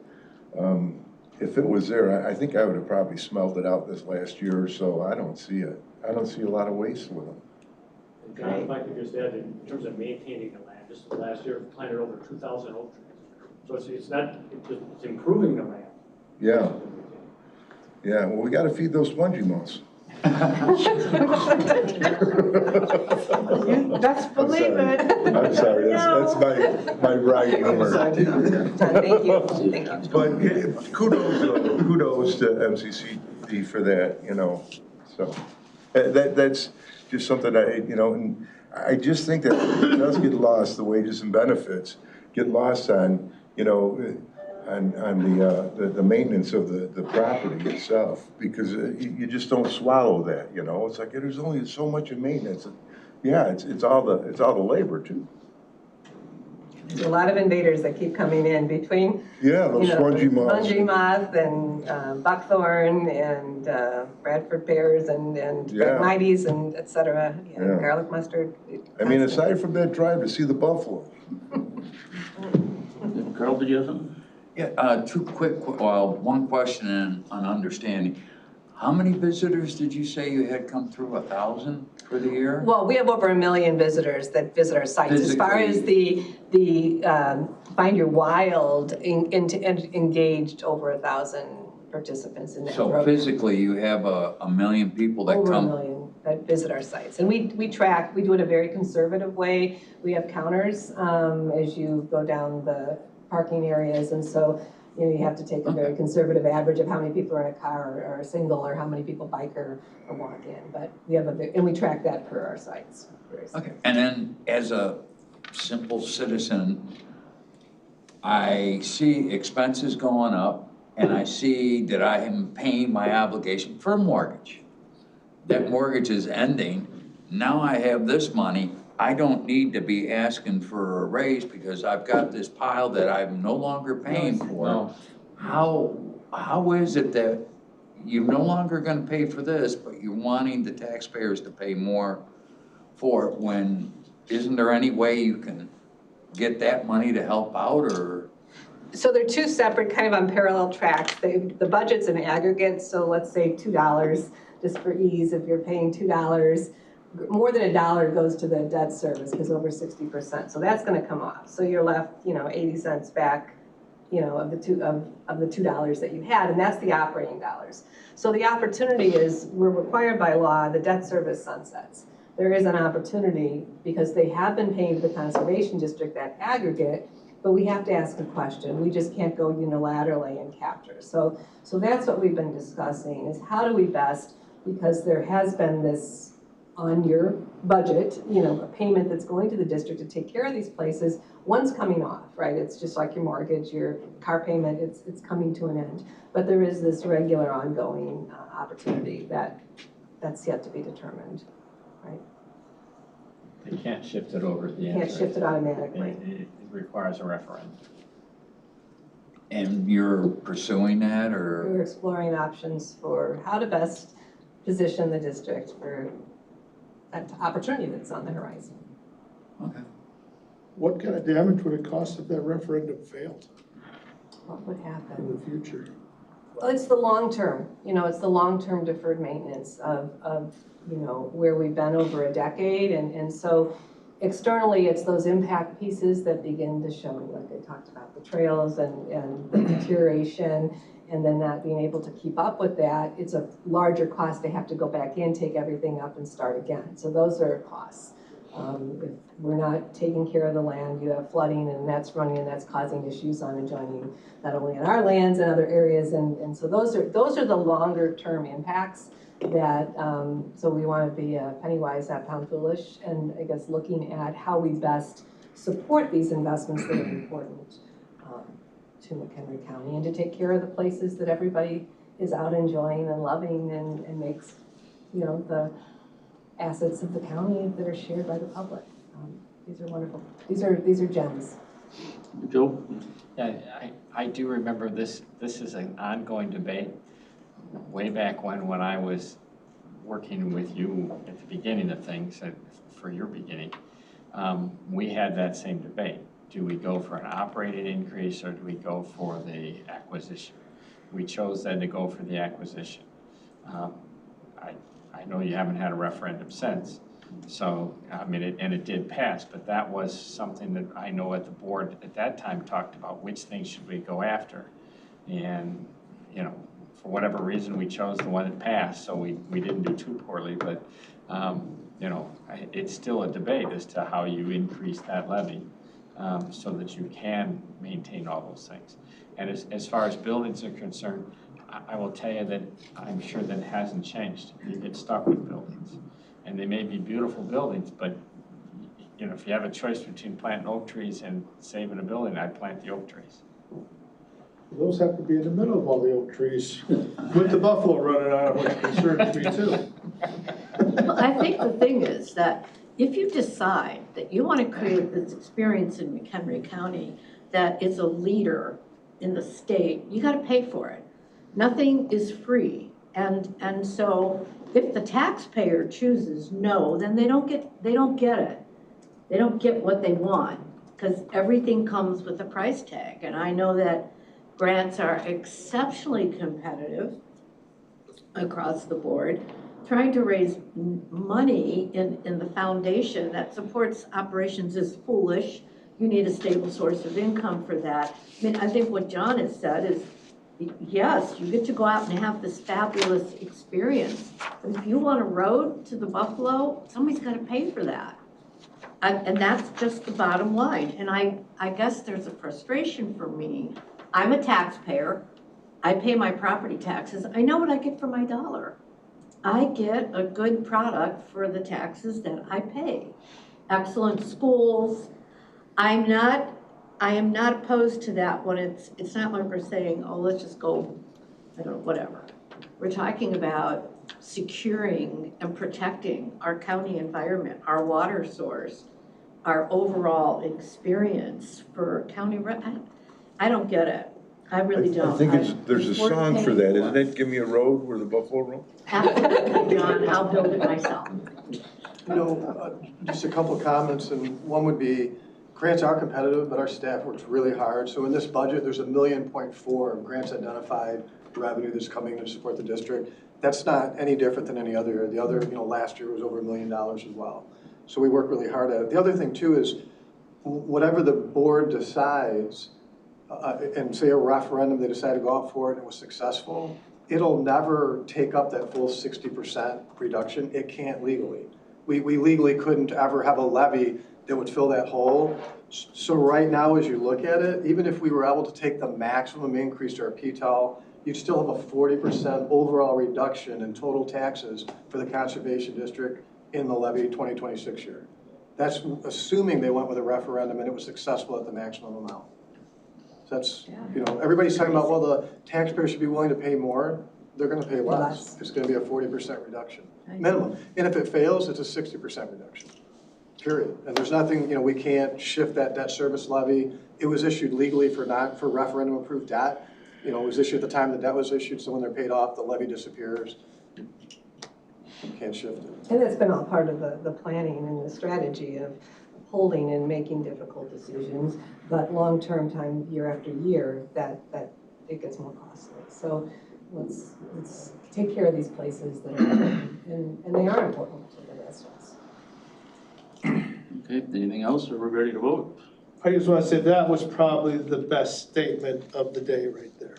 if it was there, I think I would have probably smelled it out this last year or so. I don't see it. I don't see a lot of waste with them. John, if I could just add, in terms of maintaining the land, just last year planted over 2,000 oak trees. So it's improving the land. Yeah. Yeah, well, we gotta feed those spongy moths. Best believe it. I'm sorry, that's my right humor. Thank you. But kudos to MCCD for that, so that's just something and I just think that it does get lost, the wages and benefits get lost on, on the maintenance of the property itself, because you just don't swallow that, It's like there's only so much in maintenance. Yeah, it's all the labor too. There's a lot of invaders that keep coming in between. Yeah, those spongy moths. Spongy moth and buckthorn and Bradford pears and Phragmites and et cetera. Garlic mustard. I mean, aside from that drive to see the buffalo. Carl, did you have something? Yeah, one question and an understanding. How many visitors did you say you had come through? 1,000 for the year? Well, we have over 1 million visitors that visit our sites. Physically. As far as the Find Your Wild, engaged over 1,000 participants in that program. So physically, you have a million people that over come? Over 1 million that visit our sites. And we do it in a very conservative way. We have counters as you go down the parking areas, and so you have to take a very conservative average of how many people are in a car or single, or how many people bike or walk in. But we have and we track that per our sites. Okay, and then as a simple citizen, I see expenses going up, and I see that I am paying my obligation for a mortgage. That mortgage is ending, now I have this money, I don't need to be asking for a raise because I've got this pile that I'm no longer paying for. No. How is it that you're no longer gonna pay for this, but you're wanting the taxpayers to pay more for it when, isn't there any way you can get that money to help out, or? So they're two separate, kind of on parallel tracks. The budget's an aggregate, so let's say $2, just for ease, if you're paying $2, more than $1 goes to the debt service, because over 60%. So that's gonna come off. So you're left, 80 cents back, of the $2 that you had, and that's the operating dollars. So the opportunity is, we're required by law, the debt service sunsets. There is an opportunity, because they have been paying to the Conservation District that aggregate, but we have to ask a question. We just can't go unilaterally and capture. So that's what we've been discussing, is how do we best, because there has been this on your budget, a payment that's going to the district to take care of these places, one's coming off, right? It's just like your mortgage, your car payment, it's coming to an end. But there is this regular ongoing opportunity that's yet to be determined, right? They can't shift it over at the You end. can't shift it automatically. It requires a referendum. And you're pursuing that, or? We're exploring options for how to best position the district for that opportunity that's on the horizon. Okay. What kind of damage would it cost if that referendum failed What would happen? in the future? Well, it's the long term, it's the long-term deferred maintenance of where we've been over a decade. And so externally, it's those impact pieces that begin to show, like I talked about, the trails and the deterioration, and then not being able to keep up with that. It's a larger cost to have to go back in, take everything up and start again. So those are costs. If we're not taking care of the land, you have flooding, and that's running, and that's causing issues on adjoining, not only on our lands and other areas. And so those are the longer term impacts that, so we want to be penny wise, not pound foolish, and I guess looking at how we best support these investments that are important to McHenry County, and to take care of the places that everybody is out enjoying and loving, and makes, the assets of the county that are shared by the public. These are wonderful. These are gems. Joe? Yeah, I do remember this is an ongoing debate way back when I was working with you at the beginning of things, for your beginning. We had that same debate. Do we go for an operating increase, or do we go for the acquisition? We chose then to go for the acquisition. I know you haven't had a referendum since, so, it did pass, but that was something that I know at the board at that time talked about, which things should we go after? And, for whatever reason, we chose the one that passed, so we didn't do too poorly, but, it's still a debate as to how you increase that levy, so that you can maintain all those things. And as far as buildings are concerned, I will tell you that I'm sure that hasn't changed. You get stuck with buildings, and they may be beautiful buildings, but if you have a choice between planting oak trees and saving a building, I'd plant the oak trees. Those have to be in the middle of all the oak trees, with the buffalo running out, which concerns me too. Well, I think the thing is that if you decide that you want to create this experience in McHenry County that is a leader in the state, you got to pay for it. Nothing is free. And so if the taxpayer chooses no, then they don't get it. They don't get what they want, because everything comes with a price tag. And I know that grants are exceptionally competitive across the board. Trying to raise money in the foundation that supports operations is foolish. You need a stable source of income for that. I think what John has said is, yes, you get to go out and have this fabulous experience. But if you want a road to the Buffalo, somebody's got to pay for that. And that's just the bottom line. And I guess there's a frustration for me. I'm a taxpayer. I pay my property taxes. I know what I get for my dollar. I get a good product for the taxes that I pay. Excellent schools. I'm not I am not opposed to that when it's not like we're saying, oh, let's just go, I don't know, whatever. We're talking about securing and protecting our county environment, our water source, our overall experience for county, I don't get it. I really don't. I think there's a it's worth song for paying that, isn't it? Give me a road where the buffalo roam? Absolutely, John, I'll build it myself. You know, just a couple of comments, and one would be, grants are competitive, but our staff works really hard. So in this budget, there's $1.4 million of grants identified, revenue that's coming to support the district. That's not any different than any other year. The other, last year was over $1 million as well. So we work really hard at it. The other thing too is, whatever the board decides, and say a referendum, they decide to go out for it and it was successful, it'll never take up that full 60% reduction. It can't legally. We legally couldn't ever have a levy that would fill that hole. So right now, as you look at it, even if we were able to take the maximum increase to our PTEL, you'd still have a 40% overall reduction in total taxes for the Conservation District in the levy 2026 year. That's assuming they went with a referendum and it was successful at the maximum amount. So that's, everybody's talking about, well, the taxpayer should be willing to pay more. They're gonna pay less. It's gonna be a 40% reduction, minimum. And if it fails, it's a 60% reduction, period. And there's nothing, we can't shift that debt service levy. It was issued legally for referendum approved debt. It was issued at the time the debt was issued, so when they're paid off, the levy disappears. You can't shift it. And that's been all part of the planning and the strategy of holding and making difficult decisions, but long-term time, year after year, that it gets more costly. So let's take care of these places that are important, and they are important to the residents. Okay, anything else, or we're ready to vote? I just want to say that was probably the best statement of the day right there.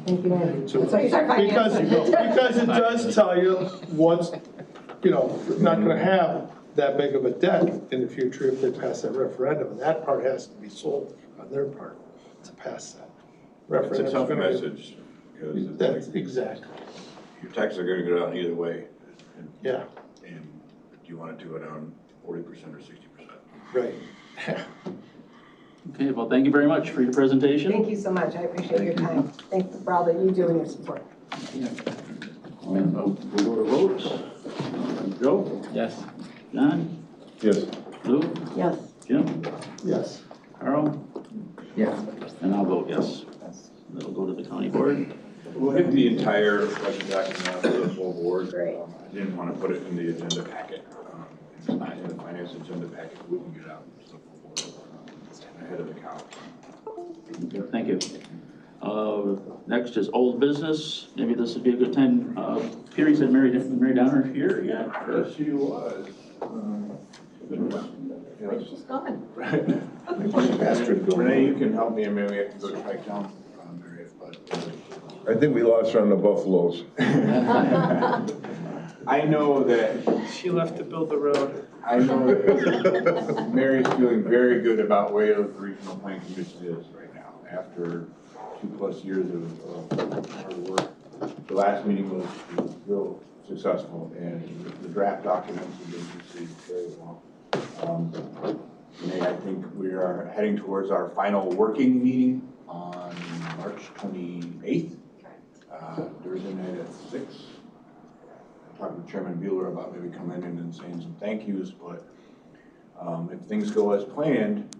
Thank you, Andy. So- That's why you start Because finance. it does tell you what's, not gonna have that big of a debt in the future if they pass that referendum, and that part has to be sold on their part to pass that. It's a Referendum's tough gonna- message, because That's exactly, your taxes are gonna go down either way. yeah, And do you wanna do it on 40% or 60%? right. Okay, well, thank you very much for your presentation. Thank you so much. I appreciate your time. Thank you for all that you do and your support. We'll go to vote. Joe? Yes. John? Yes. Lou? Yes. Jim? Yes. Carl? Yes. And I'll vote yes. That'll go to the county board. We'll hit the entire budget document out for the full board. Great. I didn't wanna put it in the agenda packet. It's not in the finance agenda packet, we can get out to the full board ahead of the count. Thank you. Next is old business. Maybe this would be a good time. Peter said Mary Downer here, yeah. Yes, she was. She's gone. Renee, you can help me, and maybe I can go track down Mary, but. I think we lost her on the Buffaloes. I know that. She left to build the road. I know that Mary's feeling very good about where the Regional Planning Commission is right now, after 2+ years of hard work. The last meeting was real successful, and the draft documents have been received very well. I think we are heading towards our final working meeting on March 28th. Thursday night at 6. Talking to Chairman Bueller about maybe coming in and saying some thank yous, but if things go as planned,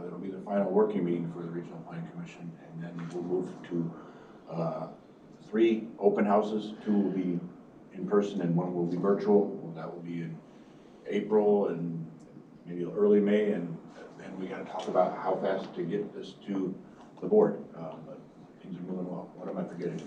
it'll be the final working meeting for the Regional Planning Commission, and then we'll move to 3 open houses. 2 will be in person and 1 will be virtual. That will be in April and maybe early May, and then we got to talk about how fast to get this to the board. But things are moving well. What am I forgetting?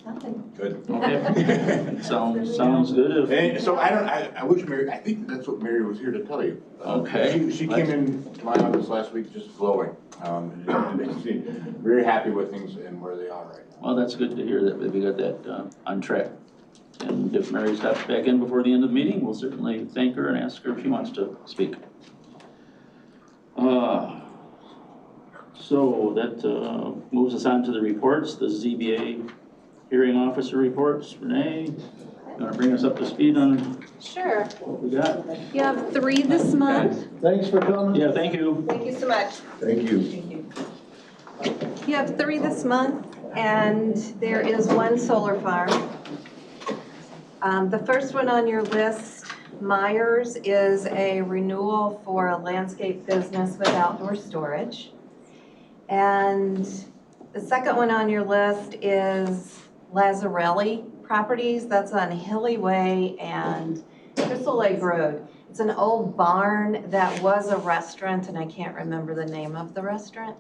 Nothing. Good. Okay. Sounds good. And so I wish Mary, I think that's what Mary was here to tell you. Okay. She came in to my office last week just glowing. And she's very happy with things and where they are right now. Well, that's good to hear that we got that on track. And if Mary steps back in before the end of the meeting, we'll certainly thank her and ask her if she wants to speak. So that moves us on to the reports, the ZBA hearing officer reports. Renee? Gonna bring us up to speed on Sure. what we got? You have 3 this month. Thanks for coming. Yeah, thank you. Thank you so much. Thank you. You have 3 this month, and there is 1 solar farm. The first one on your list, Myers, is a renewal for a landscape business with outdoor storage. And the second one on your list is Lazzarelli Properties. That's on Hilly Way and Crystal Lake Road. It's an old barn that was a restaurant, and I can't remember the name of the restaurant,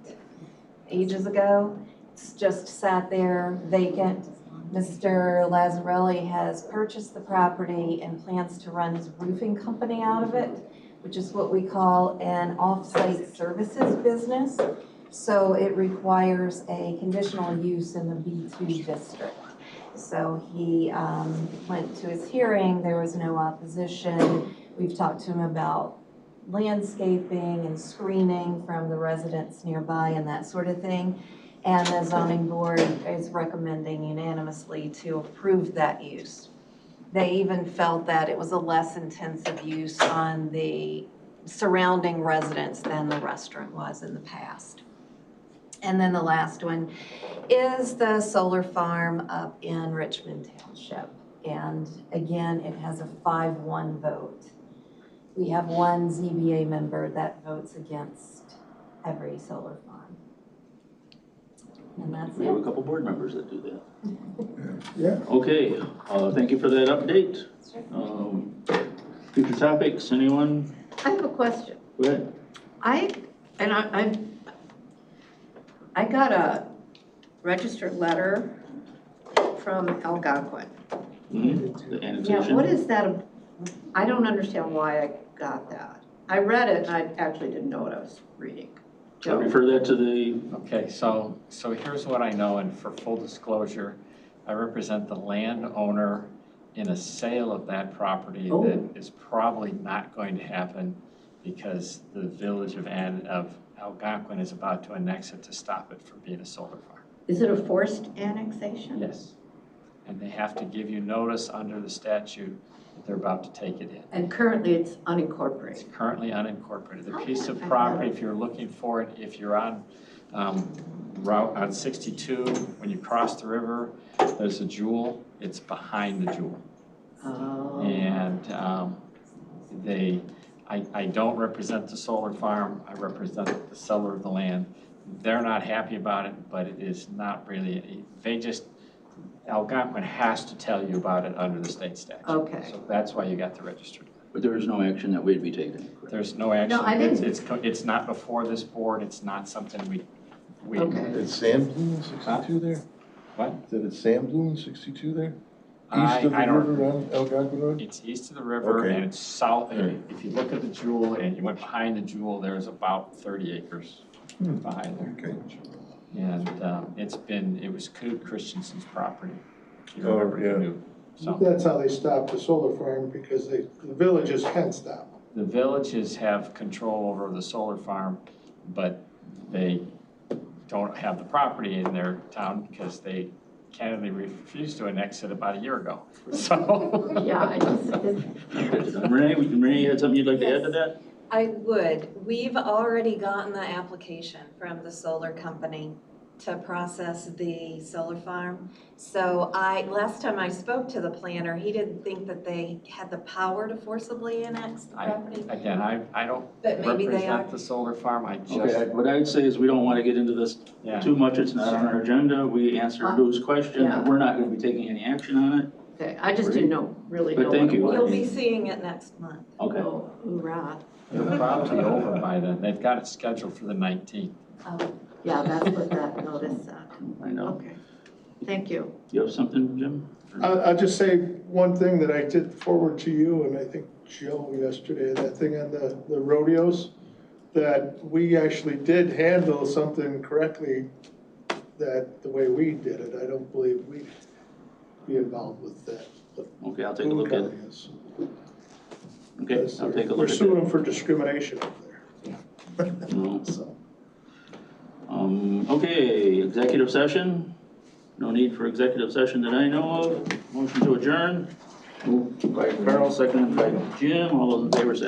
ages ago. It's just sat there vacant. Mr. Lazzarelli has purchased the property and plans to run his roofing company out of it, which is what we call an off-site services business. So it requires a conditional use in the B2 district. So he went to his hearing, there was no opposition. We've talked to him about landscaping and screening from the residents nearby and that sort of thing. And the zoning board is recommending unanimously to approve that use. They even felt that it was a less intensive use on the surrounding residents than the restaurant was in the past. And then the last one is the solar farm up in Richmond Township. And again, it has a 5-1 vote. We have 1 ZBA member that votes against every solar farm. And that's We have a it. couple board members that do that. Yeah. Okay, thank you for that update. Future topics, anyone? I have a question. Go ahead. I got a registered letter from Algonquin. The Now, annexation. what is that? I don't understand why I got that. I read it and I actually didn't know what I was reading. I'll refer that to the, Okay, so here's what I know, and for full disclosure, I represent the landowner in a sale of that property Oh. that is probably not going to happen because the village of Algonquin is about to annex it to stop it from being a solar farm. Is it a forced annexation? Yes. And they have to give you notice under the statute that they're about to take it in. And currently it's It's unincorporated. currently unincorporated. The Okay, piece of I property, got it. if you're looking for it, if you're on route on 62, when you cross the river, there's a jewel, it's behind the jewel. Oh. And I don't represent the solar farm, I represent the seller of the land. They're not happy about it, but it is not really, Algonquin has to tell you about it under the state statute. Okay. So that's why you got the registered. but there is no action that we'd be taking. correct? There's no action. I didn't- It's not before this board, it's not something we. Okay. Is Sam Blue in 62 there? What? Is it Sam Blue in 62 there? I East of the don't- river on Algonquin Road? It's east of the river Okay. and it's south, Alright. if you look at the jewel and you went behind the jewel, there's about 30 acres behind there. Okay. And it was Knut Christensen's property. You Oh, remember yeah. Knut. So That's how they stopped the solar farm, because the villages can stop them. the villages have control over the solar farm, but they don't have the property in their town because they candidly refused to annex it about a year ago. So. Yeah, I just, Renee, you had something you'd like to add to that? I would. We've already gotten the application from the solar company to process the solar farm. So last time I spoke to the planner, he didn't think that they had the power to forcibly annex the property. Again, I don't But maybe they are. represent the solar farm, I Okay, just, what I'd say is we don't want to get into this yeah. too much, it's not on our agenda. We answered Lou's question, Yeah. we're not going to be taking any action on it. okay, I just didn't know, really But know thank what it you. was. You'll be seeing it next month. Okay. Oh, hoorah. They're probably over by then, they've got it scheduled for the 19th. Oh, Yeah, that's what that notice said. I know. Okay, thank you. You have something, Jim? I'll just say one thing that I did forward to you, and I think Jill yesterday, that thing on the rodeos, that we actually did handle something correctly, that the way we did it, I don't believe we'd be involved with that. Okay, I'll take a look at it. Okay, I'll take a We're look at suing it. them for discrimination up there. No. So, Okay, executive session. No need for executive session that I know of. Motion to adjourn. Moved by Carl, seconded by Jim, all those in favor say